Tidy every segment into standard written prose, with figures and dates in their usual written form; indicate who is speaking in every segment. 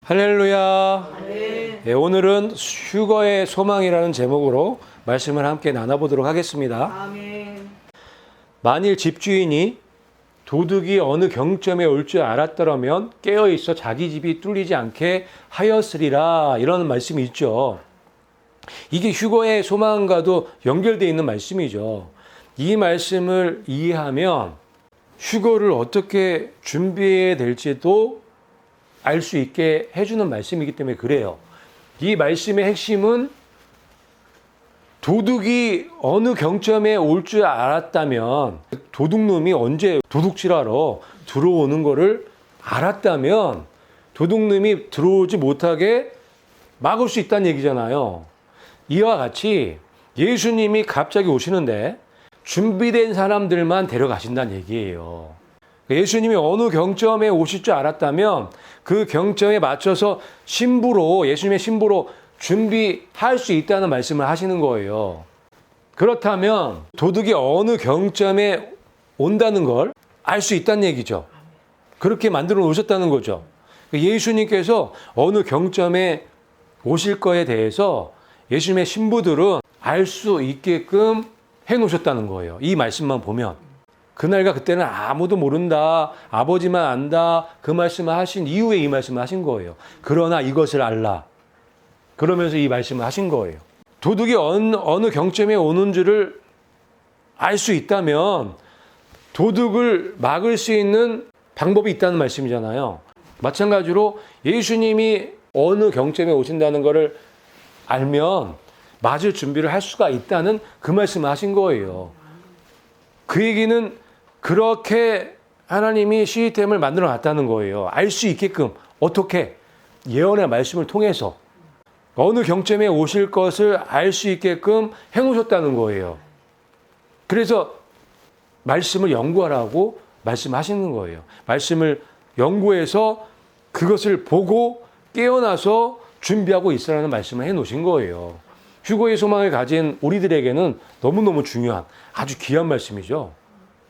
Speaker 1: 할렐루야. 네, 오늘은 휴거의 소망이라는 제목으로 말씀을 함께 나눠보도록 하겠습니다.
Speaker 2: 아멘.
Speaker 1: 만일 집주인이 도둑이 어느 경점에 올 줄 알았더라면 깨어있어 자기 집이 뚫리지 않게 하였으리라, 이런 말씀이 있죠. 이게 휴거의 소망과도 연결되어 있는 말씀이죠. 이 말씀을 이해하면 휴거를 어떻게 준비해야 될지도 알 수 있게 해주는 말씀이기 때문에 그래요. 이 말씀의 핵심은 도둑이 어느 경점에 올 줄 알았다면, 도둑놈이 언제 도둑질하러 들어오는 거를 알았다면 도둑놈이 들어오지 못하게 막을 수 있다는 얘기잖아요. 이와 같이 예수님이 갑자기 오시는데 준비된 사람들만 데려가신다는 얘기예요. 예수님이 어느 경점에 오실 줄 알았다면 그 경점에 맞춰서 예수님의 신부로 준비할 수 있다는 말씀을 하시는 거예요. 그렇다면 도둑이 어느 경점에 온다는 걸 알 수 있다는 얘기죠. 그렇게 만들어 놓으셨다는 거죠. 예수님께서 어느 경점에 오실 거에 대해서 예수님의 신부들은 알 수 있게끔 해놓으셨다는 거예요. 이 말씀만 보면. 그날과 그때는 아무도 모른다, 아버지만 안다, 그 말씀을 하신 이후에 이 말씀을 하신 거예요. 그러나 이것을 알라, 그러면서 이 말씀을 하신 거예요. 도둑이 어느 경점에 오는 줄을 알 수 있다면 도둑을 막을 수 있는 방법이 있다는 말씀이잖아요. 마찬가지로 예수님이 어느 경점에 오신다는 것을 알면 맞을 준비를 할 수가 있다는 그 말씀을 하신 거예요. 그 얘기는 그렇게 하나님이 시스템을 만들어 놨다는 거예요. 알 수 있게끔. 어떻게? 예언의 말씀을 통해서 어느 경점에 오실 것을 알 수 있게끔 해놓으셨다는 거예요. 그래서 말씀을 연구하라고 말씀하시는 거예요. 말씀을 연구해서 그것을 보고 깨어나서 준비하고 있으라는 말씀을 해놓으신 거예요. 휴거의 소망을 가진 우리들에게는 너무너무 중요한, 아주 귀한 말씀이죠.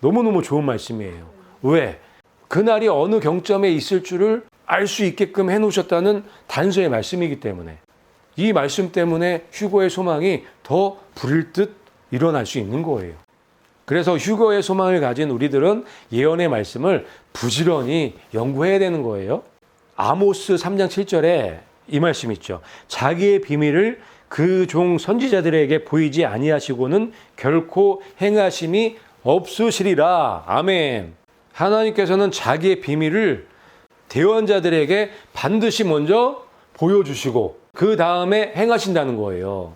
Speaker 1: 너무너무 좋은 말씀이에요. 왜? 그날이 어느 경점에 있을 줄을 알 수 있게끔 해놓으셨다는 단서의 말씀이기 때문에, 이 말씀 때문에 휴거의 소망이 더 불일 듯 일어날 수 있는 거예요. 그래서 휴거의 소망을 가진 우리들은 예언의 말씀을 부지런히 연구해야 되는 거예요. 아모스 3장 7절에 이 말씀 있죠. 자기의 비밀을 그 종 선지자들에게 보이지 아니하시고는 결코 행하심이 없으시리라. 아멘. 하나님께서는 자기의 비밀을 대언자들에게 반드시 먼저 보여주시고 그 다음에 행하신다는 거예요.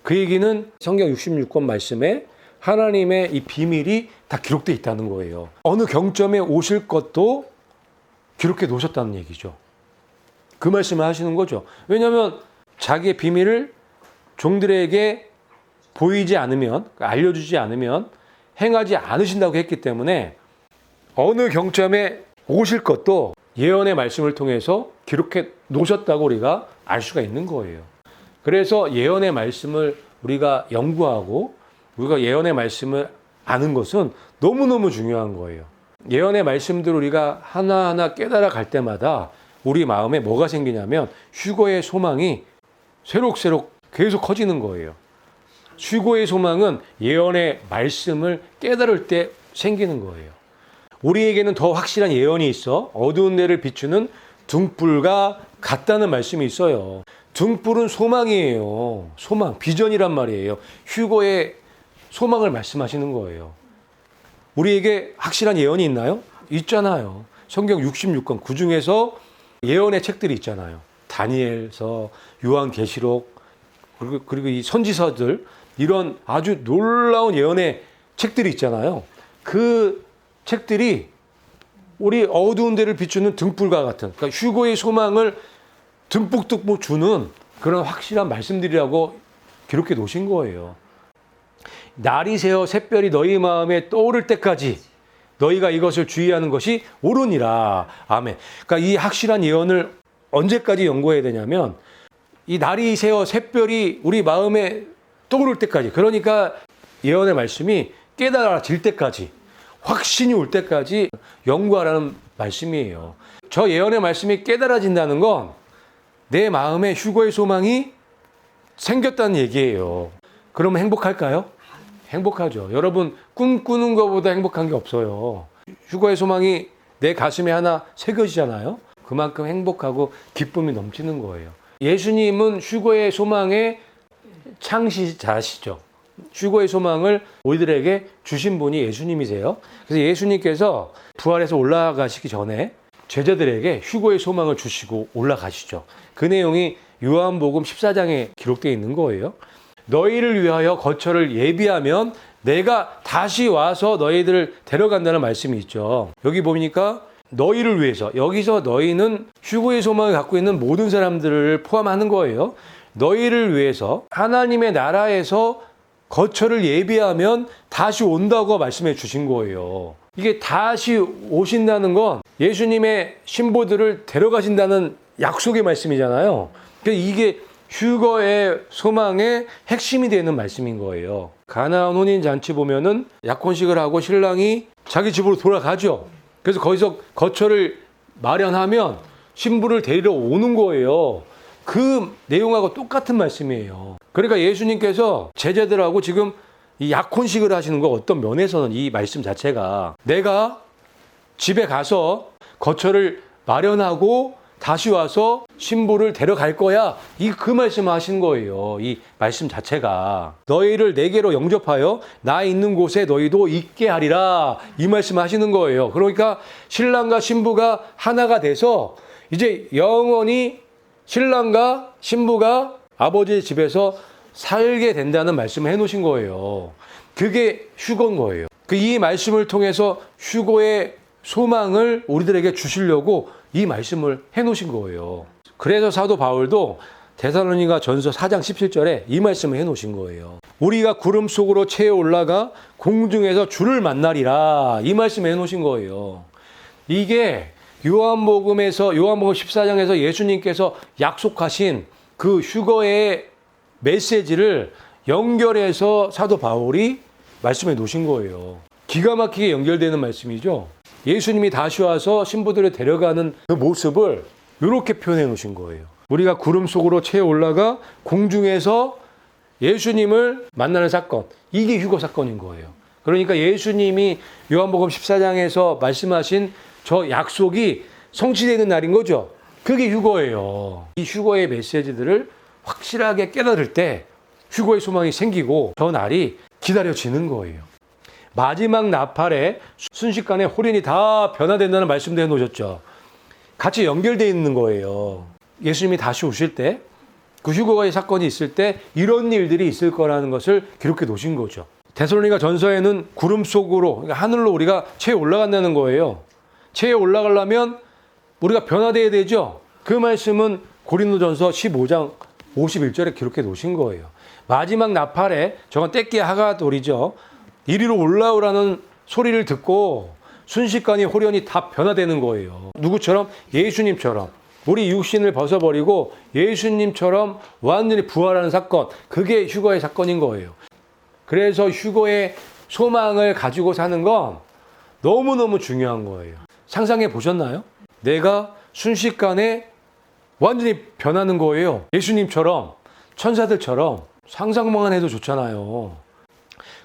Speaker 1: 그 얘기는 성경 66권 말씀에 하나님의 이 비밀이 다 기록되어 있다는 거예요. 어느 경점에 오실 것도 기록해 놓으셨다는 얘기죠. 그 말씀을 하시는 거죠. 왜냐하면 자기의 비밀을 종들에게 보이지 않으면, 알려주지 않으면 행하지 않으신다고 했기 때문에 어느 경점에 오실 것도 예언의 말씀을 통해서 기록해 놓으셨다고 우리가 알 수가 있는 거예요. 그래서 예언의 말씀을 우리가 연구하고 우리가 예언의 말씀을 아는 것은 너무너무 중요한 거예요. 예언의 말씀들을 우리가 하나하나 깨달아 갈 때마다 우리 마음에 뭐가 생기냐면 휴거의 소망이 새록새록 계속 커지는 거예요. 휴거의 소망은 예언의 말씀을 깨달을 때 생기는 거예요. 우리에게는 더 확실한 예언이 있어. 어두운 데를 비추는 등불과 같다는 말씀이 있어요. 등불은 소망이에요. 소망, 비전이란 말이에요. 휴거의 소망을 말씀하시는 거예요. 우리에게 확실한 예언이 있나요? 있잖아요. 성경 66권, 그 중에서 예언의 책들이 있잖아요. 다니엘서, 요한계시록, 그리고 이 선지서들, 이런 아주 놀라운 예언의 책들이 있잖아요. 그 책들이 우리 어두운 데를 비추는 등불과 같은, 그러니까 휴거의 소망을 듬뿍듬뿍 주는 그런 확실한 말씀들이라고 기록해 놓으신 거예요. 날이 새어 샛별이 너희 마음에 떠오를 때까지 너희가 이것을 주의하는 것이 옳으니라. 아멘. 그러니까 이 확실한 예언을 언제까지 연구해야 되냐면 이 날이 새어 샛별이 우리 마음에 떠오를 때까지, 그러니까 예언의 말씀이 깨달아질 때까지, 확신이 올 때까지 연구하라는 말씀이에요. 저 예언의 말씀이 깨달아진다는 건 내 마음에 휴거의 소망이 생겼다는 얘기예요. 그러면 행복할까요? 행복하죠. 여러분, 꿈꾸는 것보다 행복한 게 없어요. 휴거의 소망이 내 가슴에 하나 새겨지잖아요. 그만큼 행복하고 기쁨이 넘치는 거예요. 예수님은 휴거의 소망의 창시자시죠. 휴거의 소망을 우리들에게 주신 분이 예수님이세요. 그래서 예수님께서 부활해서 올라가시기 전에 제자들에게 휴거의 소망을 주시고 올라가시죠. 그 내용이 요한복음 14장에 기록되어 있는 거예요. 너희를 위하여 거처를 예비하면 내가 다시 와서 너희들을 데려간다는 말씀이 있죠. 여기 보니까 너희를 위해서, 여기서 너희는 휴거의 소망을 갖고 있는 모든 사람들을 포함하는 거예요. 너희를 위해서 하나님의 나라에서 거처를 예비하면 다시 온다고 말씀해 주신 거예요. 이게 다시 오신다는 건 예수님의 신보들을 데려가신다는 약속의 말씀이잖아요. 이게 휴거의 소망의 핵심이 되는 말씀인 거예요. 가나안 혼인 잔치 보면은 약혼식을 하고 신랑이 자기 집으로 돌아가죠. 그래서 거기서 거처를 마련하면 신부를 데리러 오는 거예요. 그 내용하고 똑같은 말씀이에요. 그러니까 예수님께서 제자들하고 지금 이 약혼식을 하시는 거 어떤 면에서는 이 말씀 자체가 내가 집에 가서 거처를 마련하고 다시 와서 신부를 데려갈 거야. 그 말씀을 하신 거예요. 이 말씀 자체가. 너희를 내게로 영접하여 나 있는 곳에 너희도 있게 하리라. 이 말씀 하시는 거예요. 그러니까 신랑과 신부가 하나가 돼서 이제 영원히 신랑과 신부가 아버지의 집에서 살게 된다는 말씀을 해놓으신 거예요. 그게 휴거인 거예요. 이 말씀을 통해서 휴거의 소망을 우리들에게 주시려고 이 말씀을 해놓으신 거예요. 그래서 사도 바울도 데살로니가 전서 4장 17절에 이 말씀을 해놓으신 거예요. 우리가 구름 속으로 채에 올라가 공중에서 주를 만나리라. 이 말씀을 해놓으신 거예요. 이게 요한복음 14장에서 예수님께서 약속하신 그 휴거의 메시지를 연결해서 사도 바울이 말씀해 놓으신 거예요. 기가 막히게 연결되는 말씀이죠. 예수님이 다시 와서 신부들을 데려가는 그 모습을 이렇게 표현해 놓으신 거예요. 우리가 구름 속으로 채에 올라가 공중에서 예수님을 만나는 사건, 이게 휴거 사건인 거예요. 그러니까 예수님이 요한복음 14장에서 말씀하신 저 약속이 성취되는 날인 거죠. 그게 휴거예요. 이 휴거의 메시지들을 확실하게 깨달을 때 휴거의 소망이 생기고 저 날이 기다려지는 거예요. 마지막 나팔에 순식간에 홀인이 다 변화된다는 말씀도 해놓으셨죠. 같이 연결되어 있는 거예요. 예수님이 다시 오실 때, 그 휴거의 사건이 있을 때 이런 일들이 있을 거라는 것을 기록해 놓으신 거죠. 데살로니가 전서에는 구름 속으로, 그러니까 하늘로 우리가 채에 올라간다는 거예요. 채에 올라가려면 우리가 변화되어야 되죠. 그 말씀은 고린도전서 15장 51절에 기록해 놓으신 거예요. 마지막 나팔에, 저건 떼끼 하가돌이죠. 이리로 올라오라는 소리를 듣고 순식간에 홀연이 다 변화되는 거예요. 누구처럼? 예수님처럼. 우리 육신을 벗어버리고 예수님처럼 완전히 부활하는 사건. 그게 휴거의 사건인 거예요. 그래서 휴거의 소망을 가지고 사는 건 너무너무 중요한 거예요. 상상해 보셨나요? 내가 순식간에 완전히 변하는 거예요. 예수님처럼, 천사들처럼. 상상만 해도 좋잖아요.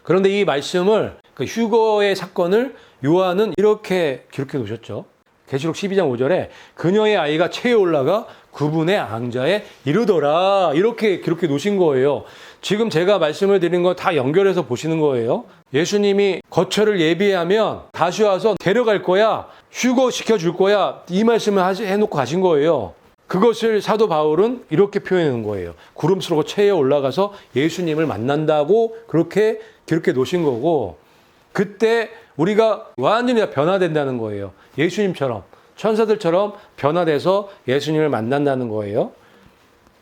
Speaker 1: 그런데 이 말씀을, 그 휴거의 사건을 요한은 이렇게 기록해 놓으셨죠. 계시록 12장 5절에 그녀의 아이가 채에 올라가 그분의 앙자에 이르더라. 이렇게 기록해 놓으신 거예요. 지금 제가 말씀을 드린 거 다 연결해서 보시는 거예요. 예수님이 거처를 예비하면 다시 와서 데려갈 거야. 휴거 시켜줄 거야. 이 말씀을 해놓고 가신 거예요. 그것을 사도 바울은 이렇게 표현한 거예요. 구름 속으로 채에 올라가서 예수님을 만난다고 그렇게 기록해 놓으신 거고, 그때 우리가 완전히 변화된다는 거예요. 예수님처럼, 천사들처럼 변화돼서 예수님을 만난다는 거예요.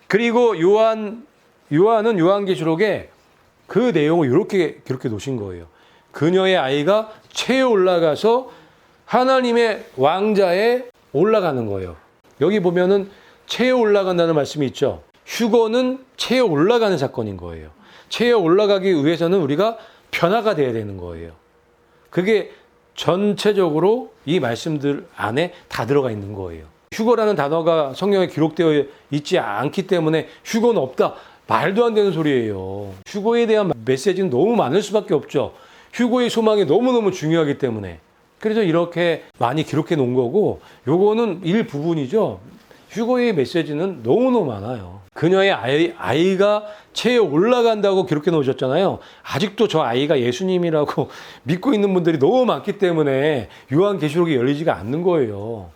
Speaker 1: 그리고 요한은 요한계시록에 그 내용을 이렇게 기록해 놓으신 거예요. 그녀의 아이가 채에 올라가서 하나님의 왕자에 올라가는 거예요. 여기 보면은 채에 올라간다는 말씀이 있죠. 휴거는 채에 올라가는 사건인 거예요. 채에 올라가기 위해서는 우리가 변화가 돼야 되는 거예요. 그게 전체적으로 이 말씀들 안에 다 들어가 있는 거예요. 휴거라는 단어가 성경에 기록되어 있지 않기 때문에 휴거는 없다. 말도 안 되는 소리예요. 휴거에 대한 메시지는 너무 많을 수밖에 없죠. 휴거의 소망이 너무너무 중요하기 때문에. 그래서 이렇게 많이 기록해 놓은 거고, 요거는 일부분이죠. 휴거의 메시지는 너무너무 많아요. 그녀의 아이가 체에 올라간다고 기록해 놓으셨잖아요. 아직도 저 아이가 예수님이라고 믿고 있는 분들이 너무 많기 때문에 요한계시록이 열리지가 않는 거예요.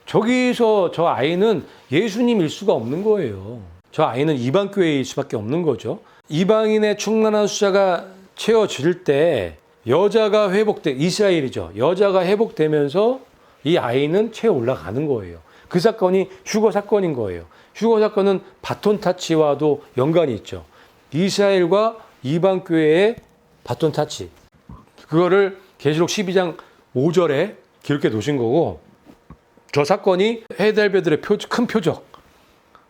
Speaker 1: 저기서 저 아이는 예수님일 수가 없는 거예요. 저 아이는 이방 교회일 수밖에 없는 거죠. 이방인의 충만한 숫자가 채워질 때 여자가 이스라엘이죠. 여자가 회복되면서 이 아이는 채워 올라가는 거예요. 그 사건이 휴거 사건인 거예요. 휴거 사건은 바톤 타치와도 연관이 있죠. 이스라엘과 이방 교회의 바톤 타치. 그거를 계시록 12장 5절에 기록해 놓으신 거고, 저 사건이 해달별들의 큰 표적,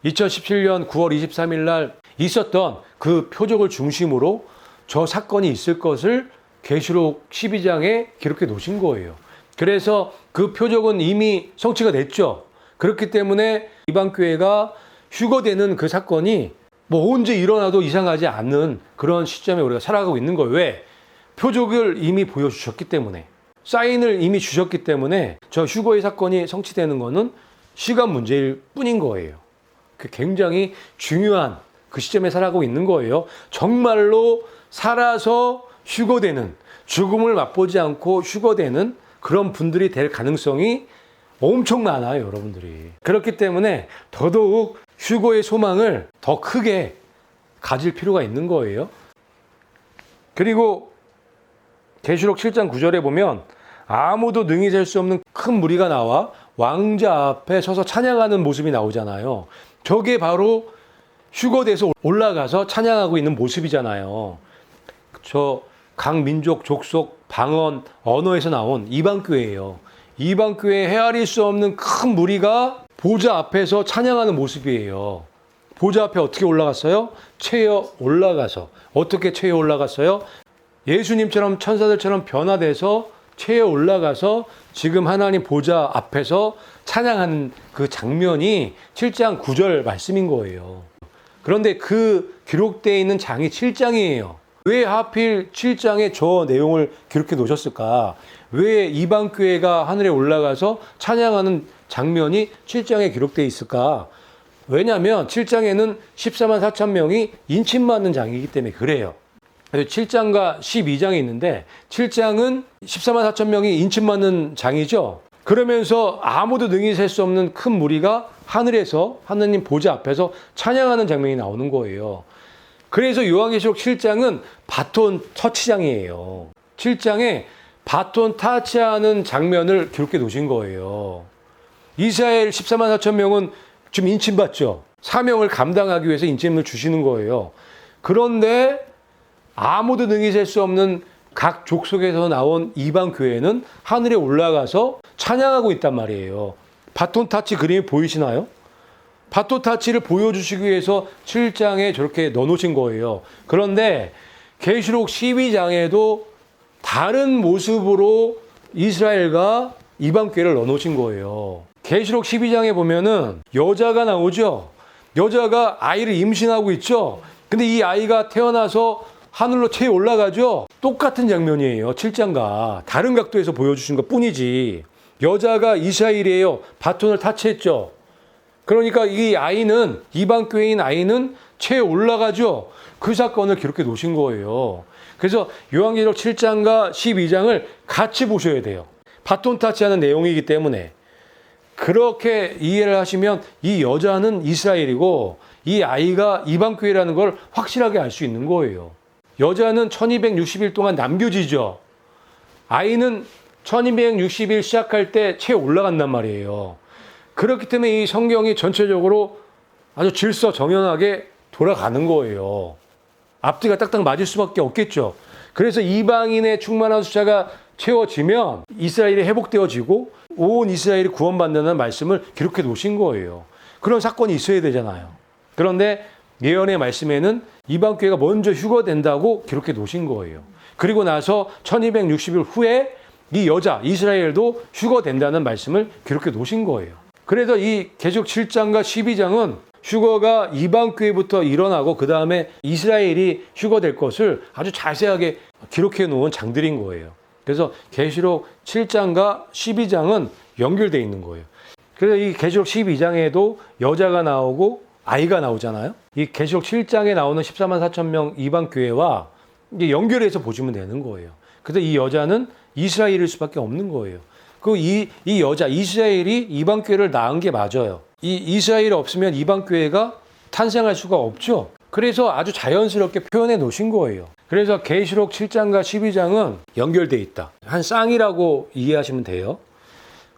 Speaker 1: 2017년 9월 23일 날 있었던 그 표적을 중심으로 저 사건이 있을 것을 계시록 12장에 기록해 놓으신 거예요. 그래서 그 표적은 이미 성취가 됐죠. 그렇기 때문에 이방 교회가 휴거되는 그 사건이 뭐 언제 일어나도 이상하지 않는 그런 시점에 우리가 살아가고 있는 거예요. 왜? 표적을 이미 보여주셨기 때문에, 사인을 이미 주셨기 때문에 저 휴거의 사건이 성취되는 거는 시간 문제일 뿐인 거예요. 그 굉장히 중요한 그 시점에 살아가고 있는 거예요. 정말로 살아서 휴거되는, 죽음을 맛보지 않고 휴거되는 그런 분들이 될 가능성이 엄청 많아요, 여러분들이. 그렇기 때문에 더더욱 휴거의 소망을 더 크게 가질 필요가 있는 거예요. 그리고 계시록 7장 9절에 보면 아무도 능히 셀 수 없는 큰 무리가 나와 왕자 앞에 서서 찬양하는 모습이 나오잖아요. 저게 바로 휴거돼서 올라가서 찬양하고 있는 모습이잖아요. 저 각 민족, 족속, 방언, 언어에서 나온 이방교회예요. 이방교회에 헤아릴 수 없는 큰 무리가 보좌 앞에서 찬양하는 모습이에요. 보좌 앞에 어떻게 올라갔어요? 체어 올라가서. 어떻게 체어 올라갔어요? 예수님처럼 천사들처럼 변화돼서 체에 올라가서 지금 하나님 보좌 앞에서 찬양하는 그 장면이 7장 9절 말씀인 거예요. 그런데 그 기록되어 있는 장이 7장이에요. 왜 하필 7장에 저 내용을 기록해 놓으셨을까? 왜 이방교회가 하늘에 올라가서 찬양하는 장면이 7장에 기록되어 있을까? 왜냐하면 7장에는 14만 4천 명이 인침맞는 장이기 때문에 그래요. 7장과 12장이 있는데 7장은 14만 4천 명이 인침맞는 장이죠. 그러면서 아무도 능히 셀 수 없는 큰 무리가 하늘에서 하느님 보좌 앞에서 찬양하는 장면이 나오는 거예요. 그래서 요한계시록 7장은 바톤 터치장이에요. 7장에 바톤 타치하는 장면을 기록해 놓으신 거예요. 이스라엘 14만 4천 명은 지금 인침받죠. 사명을 감당하기 위해서 인침을 주시는 거예요. 그런데 아무도 능히 셀 수 없는 각 족속에서 나온 이방 교회는 하늘에 올라가서 찬양하고 있단 말이에요. 바톤 타치 그림이 보이시나요? 바톤 타치를 보여주시기 위해서 7장에 저렇게 넣어놓으신 거예요. 그런데 계시록 12장에도 다른 모습으로 이스라엘과 이방 교회를 넣어놓으신 거예요. 계시록 12장에 보면은 여자가 나오죠. 여자가 아이를 임신하고 있죠. 근데 이 아이가 태어나서 하늘로 체에 올라가죠. 똑같은 장면이에요. 7장과 다른 각도에서 보여주신 것 뿐이지. 여자가 이스라엘이에요. 바톤을 타치했죠. 그러니까 이 아이는, 이방 교회인 아이는 체에 올라가죠. 그 사건을 기록해 놓으신 거예요. 그래서 요한계시록 7장과 12장을 같이 보셔야 돼요. 바톤 타치하는 내용이기 때문에. 그렇게 이해를 하시면 이 여자는 이스라엘이고 이 아이가 이방 교회라는 걸 확실하게 알 수 있는 거예요. 여자는 1260일 동안 남겨지죠. 아이는 1260일 시작할 때 체에 올라간단 말이에요. 그렇기 때문에 이 성경이 전체적으로 아주 질서정연하게 돌아가는 거예요. 앞뒤가 딱딱 맞을 수밖에 없겠죠. 그래서 이방인의 충만한 숫자가 채워지면 이스라엘이 회복되어지고 온 이스라엘이 구원받는다는 말씀을 기록해 놓으신 거예요. 그런 사건이 있어야 되잖아요. 그런데 예언의 말씀에는 이방 교회가 먼저 휴거된다고 기록해 놓으신 거예요. 그리고 나서 1260일 후에 이 여자 이스라엘도 휴거된다는 말씀을 기록해 놓으신 거예요. 그래서 이 계시록 7장과 12장은 휴거가 이방 교회부터 일어나고 그 다음에 이스라엘이 휴거될 것을 아주 자세하게 기록해 놓은 장들인 거예요. 그래서 계시록 7장과 12장은 연결되어 있는 거예요. 그래서 이 계시록 12장에도 여자가 나오고 아이가 나오잖아요. 이 계시록 7장에 나오는 14만 4천 명 이방 교회와 이제 연결해서 보시면 되는 거예요. 그래서 이 여자는 이스라엘일 수밖에 없는 거예요. 이 여자 이스라엘이 이방 교회를 낳은 게 맞아요. 이 이스라엘이 없으면 이방 교회가 탄생할 수가 없죠. 그래서 아주 자연스럽게 표현해 놓으신 거예요. 그래서 계시록 7장과 12장은 연결돼 있다. 한 쌍이라고 이해하시면 돼요.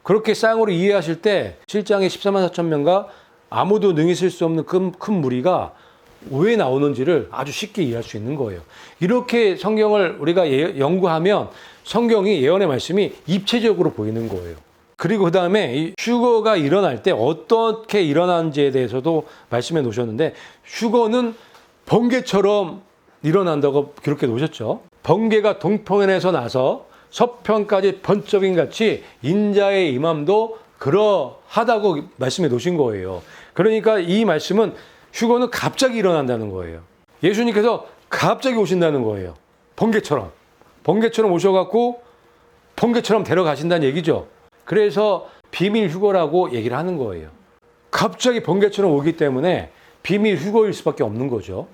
Speaker 1: 그렇게 쌍으로 이해하실 때 7장에 14만 4천 명과 아무도 능히 쓸 수 없는 큰 무리가 왜 나오는지를 아주 쉽게 이해할 수 있는 거예요. 이렇게 성경을 우리가 연구하면 성경이 예언의 말씀이 입체적으로 보이는 거예요. 그리고 그 다음에 이 휴거가 일어날 때 어떻게 일어나는지에 대해서도 말씀해 놓으셨는데 휴거는 번개처럼 일어난다고 기록해 놓으셨죠. 번개가 동편에서 나서 서편까지 번쩍임 같이 인자의 임함도 그러하다고 말씀해 놓으신 거예요. 그러니까 이 말씀은 휴거는 갑자기 일어난다는 거예요. 예수님께서 갑자기 오신다는 거예요. 번개처럼 오셔갖고 번개처럼 데려가신다는 얘기죠. 그래서 비밀 휴거라고 얘기를 하는 거예요. 갑자기 번개처럼 오기 때문에 비밀 휴거일 수밖에 없는 거죠.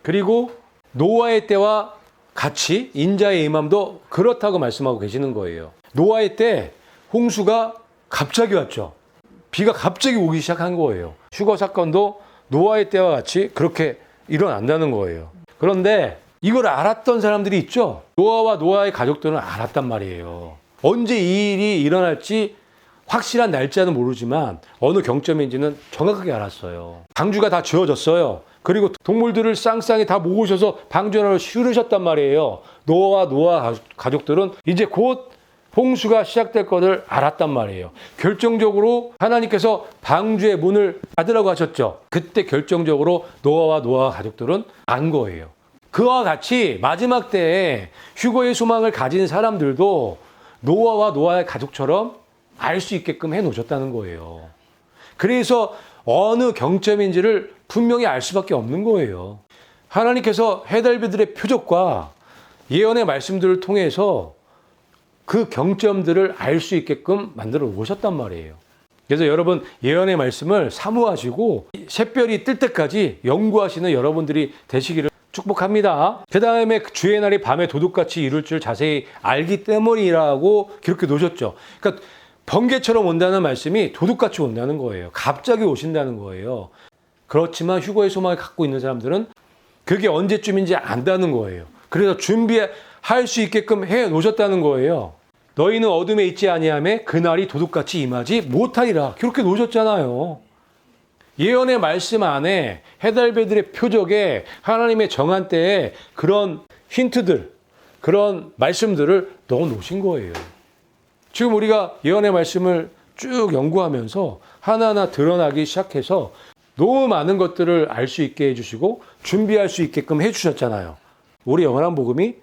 Speaker 1: 그리고 노아의 때와 같이 인자의 임함도 그렇다고 말씀하고 계시는 거예요. 노아의 때 홍수가 갑자기 왔죠. 비가 갑자기 오기 시작한 거예요. 휴거 사건도 노아의 때와 같이 그렇게 일어난다는 거예요. 그런데 이걸 알았던 사람들이 있죠. 노아와 노아의 가족들은 알았단 말이에요. 언제 이 일이 일어날지 확실한 날짜는 모르지만 어느 경점인지는 정확하게 알았어요. 방주가 다 지어졌어요. 그리고 동물들을 쌍쌍이 다 모으셔서 방주를 실으셨단 말이에요. 노아와 노아 가족들은 이제 곧 홍수가 시작될 것을 알았단 말이에요. 결정적으로 하나님께서 방주의 문을 닫으라고 하셨죠. 그때 결정적으로 노아와 노아 가족들은 안 거예요. 그와 같이 마지막 때에 휴거의 소망을 가진 사람들도 노아와 노아의 가족처럼 알 수 있게끔 해 놓으셨다는 거예요. 그래서 어느 경점인지를 분명히 알 수밖에 없는 거예요. 하나님께서 해달비들의 표적과 예언의 말씀들을 통해서 그 경점들을 알 수 있게끔 만들어 놓으셨단 말이에요. 그래서 여러분 예언의 말씀을 사모하시고 샛별이 뜰 때까지 연구하시는 여러분들이 되시기를 축복합니다. 그 다음에 주의 날이 밤에 도둑같이 이룰 줄 자세히 알기 때문이라고 기록해 놓으셨죠. 그러니까 번개처럼 온다는 말씀이 도둑같이 온다는 거예요. 갑자기 오신다는 거예요. 그렇지만 휴거의 소망을 갖고 있는 사람들은 그게 언제쯤인지 안다는 거예요. 그래서 준비할 수 있게끔 해 놓으셨다는 거예요. 너희는 어둠에 있지 아니하매 그날이 도둑같이 임하지 못하리라. 그렇게 놓으셨잖아요. 예언의 말씀 안에 해달배들의 표적에 하나님의 정한 때에 그런 힌트들, 그런 말씀들을 넣어 놓으신 거예요. 지금 우리가 예언의 말씀을 쭉 연구하면서 하나하나 드러나기 시작해서 너무 많은 것들을 알 수 있게 해주시고 준비할 수 있게끔 해주셨잖아요. 우리 영원한 복음이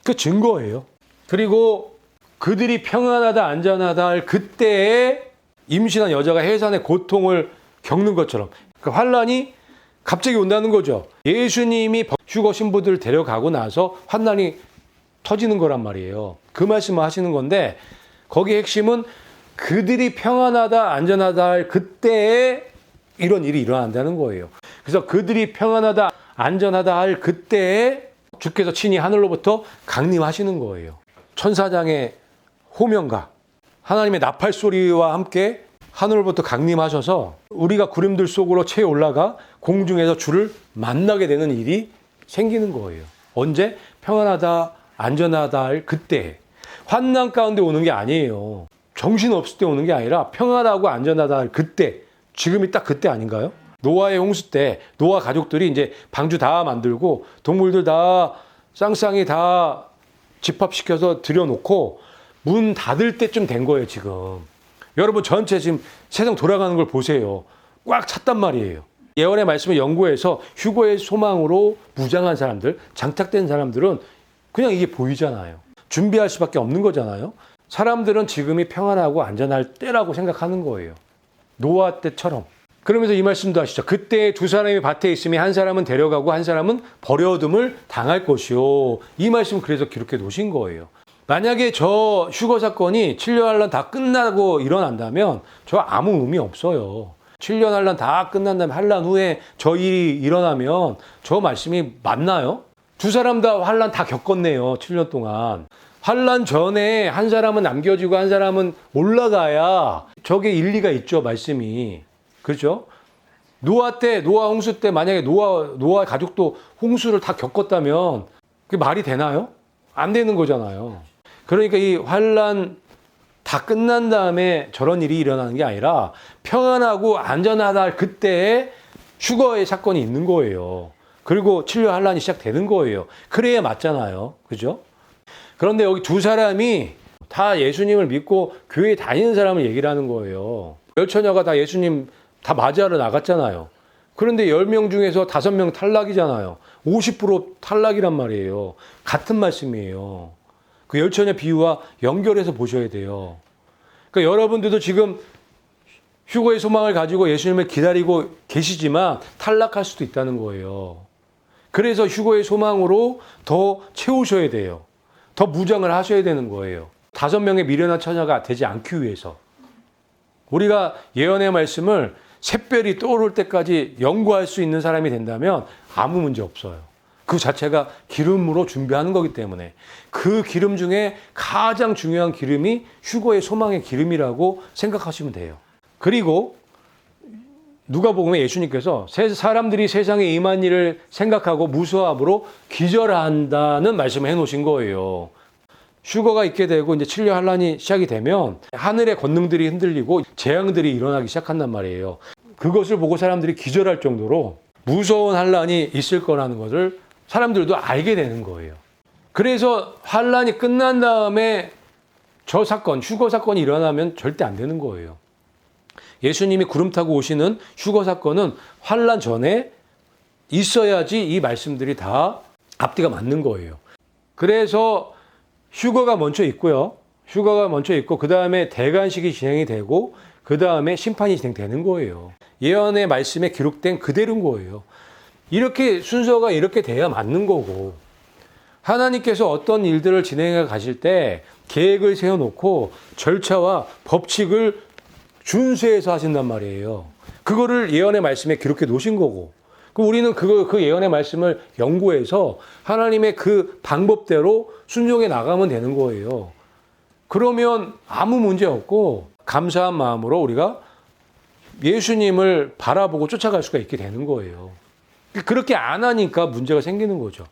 Speaker 1: 그 증거예요. 그리고 그들이 평안하다 안전하다 할 그때에 임신한 여자가 해산의 고통을 겪는 것처럼 그 환난이 갑자기 온다는 거죠. 예수님이 휴거 신부들을 데려가고 나서 환난이 터지는 거란 말이에요. 그 말씀을 하시는 건데 거기의 핵심은 그들이 평안하다 안전하다 할 그때에 이런 일이 일어난다는 거예요. 그래서 그들이 평안하다 안전하다 할 그때에 주께서 친히 하늘로부터 강림하시는 거예요. 천사장의 호명과 하나님의 나팔 소리와 함께 하늘로부터 강림하셔서 우리가 구름들 속으로 채 올라가 공중에서 주를 만나게 되는 일이 생기는 거예요. 언제? 평안하다 안전하다 할 그때. 환난 가운데 오는 게 아니에요. 정신없을 때 오는 게 아니라 평안하고 안전하다 할 그때. 지금이 딱 그때 아닌가요? 노아의 홍수 때 노아 가족들이 이제 방주 다 만들고 동물들 다 쌍쌍이 다 집합시켜서 들여놓고 문 닫을 때쯤 된 거예요, 지금. 여러분 전체 지금 세상 돌아가는 걸 보세요. 꽉 찼단 말이에요. 예언의 말씀을 연구해서 휴거의 소망으로 무장한 사람들, 장착된 사람들은 그냥 이게 보이잖아요. 준비할 수밖에 없는 거잖아요. 사람들은 지금이 평안하고 안전할 때라고 생각하는 거예요. 노아 때처럼. 그러면서 이 말씀도 하시죠. 그때 두 사람이 밭에 있으니 한 사람은 데려가고 한 사람은 버려둠을 당할 것이요. 이 말씀 그래서 기록해 놓으신 거예요. 만약에 저 휴거 사건이 7년 한란 다 끝나고 일어난다면 저 아무 의미 없어요. 7년 한란 다 끝난 다음에 한란 후에 저 일이 일어나면 저 말씀이 맞나요? 두 사람 다 한란 다 겪었네요. 7년 동안. 한란 전에 한 사람은 남겨지고 한 사람은 올라가야 저게 일리가 있죠. 말씀이. 그렇죠? 노아 홍수 때 만약에 노아 가족도 홍수를 다 겪었다면 그게 말이 되나요? 안 되는 거잖아요. 그러니까 이 환란 다 끝난 다음에 저런 일이 일어나는 게 아니라 평안하고 안전하다 그때에 휴거의 사건이 있는 거예요. 그리고 7년 환란이 시작되는 거예요. 그래야 맞잖아요. 그죠? 그런데 여기 두 사람이 다 예수님을 믿고 교회에 다니는 사람을 얘기를 하는 거예요. 열처녀가 다 예수님 다 맞이하러 나갔잖아요. 그런데 10명 중에서 5명 탈락이잖아요. 50% 탈락이란 말이에요. 같은 말씀이에요. 그 열처녀 비유와 연결해서 보셔야 돼요. 그러니까 여러분들도 지금 휴거의 소망을 가지고 예수님을 기다리고 계시지만 탈락할 수도 있다는 거예요. 그래서 휴거의 소망으로 더 채우셔야 돼요. 더 무장을 하셔야 되는 거예요. 5명의 미련한 처녀가 되지 않기 위해서. 우리가 예언의 말씀을 샛별이 떠오를 때까지 연구할 수 있는 사람이 된다면 아무 문제 없어요. 그 자체가 기름으로 준비하는 거기 때문에 그 기름 중에 가장 중요한 기름이 휴거의 소망의 기름이라고 생각하시면 돼요. 그리고 누가복음에 예수님께서 사람들이 세상에 임한 일을 생각하고 무수함으로 기절한다는 말씀을 해놓으신 거예요. 휴거가 있게 되고 이제 7년 환란이 시작이 되면 하늘의 권능들이 흔들리고 재앙들이 일어나기 시작한단 말이에요. 그것을 보고 사람들이 기절할 정도로 무서운 환란이 있을 거라는 것을 사람들도 알게 되는 거예요. 그래서 환란이 끝난 다음에 저 사건, 휴거 사건이 일어나면 절대 안 되는 거예요. 예수님이 구름 타고 오시는 휴거 사건은 환란 전에 있어야지 이 말씀들이 다 앞뒤가 맞는 거예요. 그래서 휴거가 먼저 있고요. 휴거가 먼저 있고 그 다음에 대관식이 진행이 되고 그 다음에 심판이 진행되는 거예요. 예언의 말씀에 기록된 그대로인 거예요. 이렇게 순서가 이렇게 돼야 맞는 거고 하나님께서 어떤 일들을 진행해 가실 때 계획을 세워놓고 절차와 법칙을 준수해서 하신단 말이에요. 그거를 예언의 말씀에 기록해 놓으신 거고 우리는 그 예언의 말씀을 연구해서 하나님의 그 방법대로 순종해 나가면 되는 거예요. 그러면 아무 문제 없고 감사한 마음으로 우리가 예수님을 바라보고 쫓아갈 수가 있게 되는 거예요. 그렇게 안 하니까 문제가 생기는 거죠.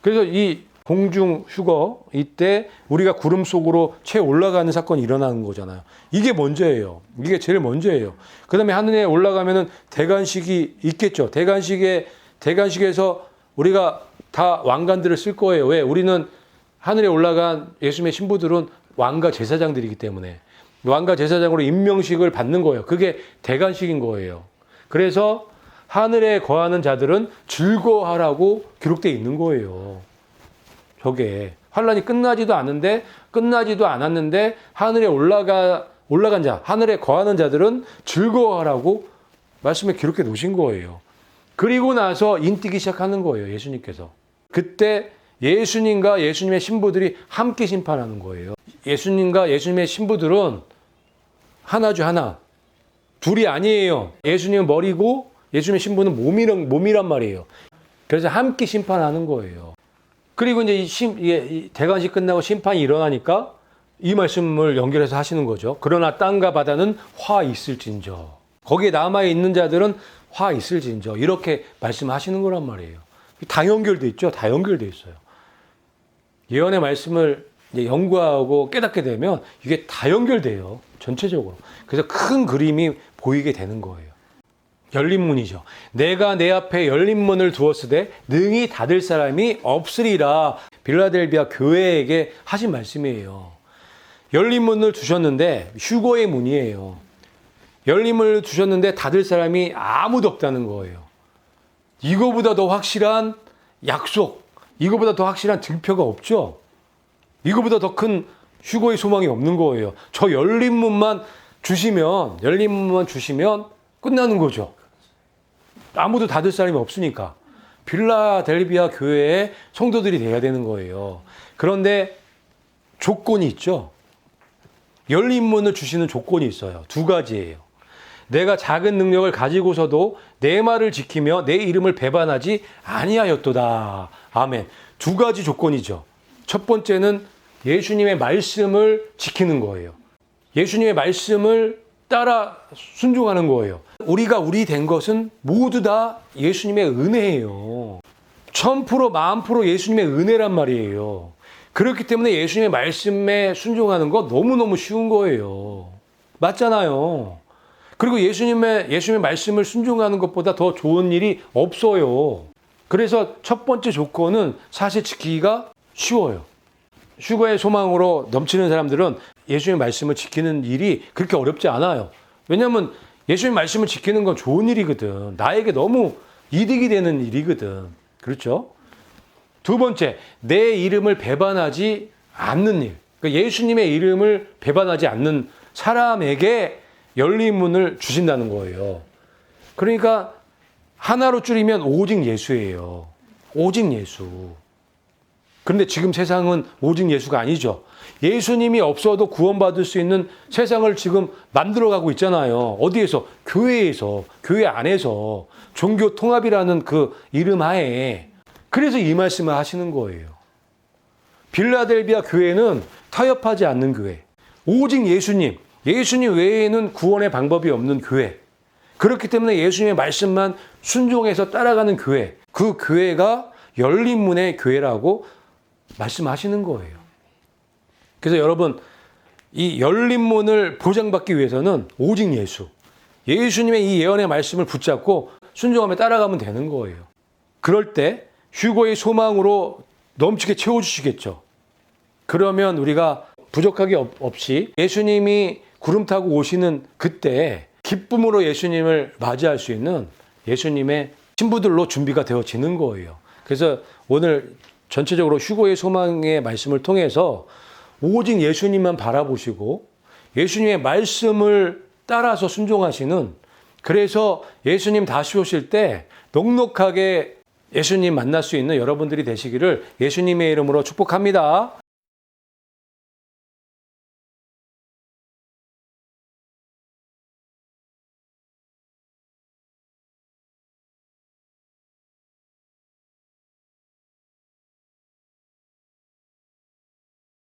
Speaker 1: 그래서 이 공중 휴거 이때 우리가 구름 속으로 채 올라가는 사건이 일어나는 거잖아요. 이게 먼저예요. 이게 제일 먼저예요. 그 다음에 하늘에 올라가면은 대관식이 있겠죠. 대관식에서 우리가 다 왕관들을 쓸 거예요. 왜? 우리는 하늘에 올라간 예수님의 신부들은 왕과 제사장들이기 때문에 왕과 제사장으로 임명식을 받는 거예요. 그게 대관식인 거예요. 그래서 하늘에 거하는 자들은 즐거워하라고 기록되어 있는 거예요. 저게 환란이 끝나지도 않았는데 하늘에 올라간 자, 하늘에 거하는 자들은 즐거워하라고 말씀에 기록해 놓으신 거예요. 그리고 나서 인뛰기 시작하는 거예요. 예수님께서. 그때 예수님과 예수님의 신부들이 함께 심판하는 거예요. 예수님과 예수님의 신부들은 하나죠, 하나. 둘이 아니에요. 예수님은 머리고 예수님의 신부는 몸이란 말이에요. 그래서 함께 심판하는 거예요. 그리고 이제 이 대관식 끝나고 심판이 일어나니까 이 말씀을 연결해서 하시는 거죠. 그러나 땅과 바다는 화 있을진저. 거기에 남아있는 자들은 화 있을진저. 이렇게 말씀하시는 거란 말이에요. 다 연결돼 있죠. 다 연결돼 있어요. 예언의 말씀을 이제 연구하고 깨닫게 되면 이게 다 연결돼요. 전체적으로. 그래서 큰 그림이 보이게 되는 거예요. 열린 문이죠. 내가 내 앞에 열린 문을 두었으되 능히 닫을 사람이 없으리라. 빌라델비아 교회에게 하신 말씀이에요. 열린 문을 두셨는데 휴거의 문이에요. 열린 문을 두셨는데 닫을 사람이 아무도 없다는 거예요. 이거보다 더 확실한 약속, 이거보다 더 확실한 증표가 없죠. 이거보다 더 큰 휴거의 소망이 없는 거예요. 저 열린 문만 주시면, 열린 문만 주시면 끝나는 거죠. 아무도 닫을 사람이 없으니까. 빌라델비아 교회의 성도들이 돼야 되는 거예요. 그런데 조건이 있죠. 열린 문을 주시는 조건이 있어요. 두 가지예요. 내가 작은 능력을 가지고서도 내 말을 지키며 내 이름을 배반하지 아니하였도다. 아멘. 두 가지 조건이죠. 첫 번째는 예수님의 말씀을 지키는 거예요. 예수님의 말씀을 따라 순종하는 거예요. 우리가 우리 된 것은 모두 다 예수님의 은혜예요. 1000% 만프로 예수님의 은혜란 말이에요. 그렇기 때문에 예수님의 말씀에 순종하는 거 너무너무 쉬운 거예요. 맞잖아요. 그리고 예수님의 말씀을 순종하는 것보다 더 좋은 일이 없어요. 그래서 첫 번째 조건은 사실 지키기가 쉬워요. 휴거의 소망으로 넘치는 사람들은 예수님의 말씀을 지키는 일이 그렇게 어렵지 않아요. 왜냐하면 예수님의 말씀을 지키는 건 좋은 일이거든. 나에게 너무 이득이 되는 일이거든. 그렇죠? 두 번째, 내 이름을 배반하지 않는 일. 그러니까 예수님의 이름을 배반하지 않는 사람에게 열린 문을 주신다는 거예요. 그러니까 하나로 줄이면 오직 예수예요. 오직 예수. 그런데 지금 세상은 오직 예수가 아니죠. 예수님이 없어도 구원받을 수 있는 세상을 지금 만들어가고 있잖아요. 어디에서? 교회에서, 교회 안에서 종교 통합이라는 그 이름 하에. 그래서 이 말씀을 하시는 거예요. 빌라델비아 교회는 타협하지 않는 교회. 오직 예수님, 예수님 외에는 구원의 방법이 없는 교회. 그렇기 때문에 예수님의 말씀만 순종해서 따라가는 교회. 그 교회가 열린 문의 교회라고 말씀하시는 거예요. 그래서 여러분, 이 열린 문을 보장받기 위해서는 오직 예수, 예수님의 이 예언의 말씀을 붙잡고 순종하며 따라가면 되는 거예요. 그럴 때 휴거의 소망으로 넘치게 채워주시겠죠. 그러면 우리가 부족하게 없이 예수님이 구름 타고 오시는 그때 기쁨으로 예수님을 맞이할 수 있는 예수님의 신부들로 준비가 되어지는 거예요. 그래서 오늘 전체적으로 휴거의 소망의 말씀을 통해서 오직 예수님만 바라보시고 예수님의 말씀을 따라서 순종하시는, 그래서 예수님 다시 오실 때 넉넉하게 예수님 만날 수 있는 여러분들이 되시기를 예수님의 이름으로 축복합니다.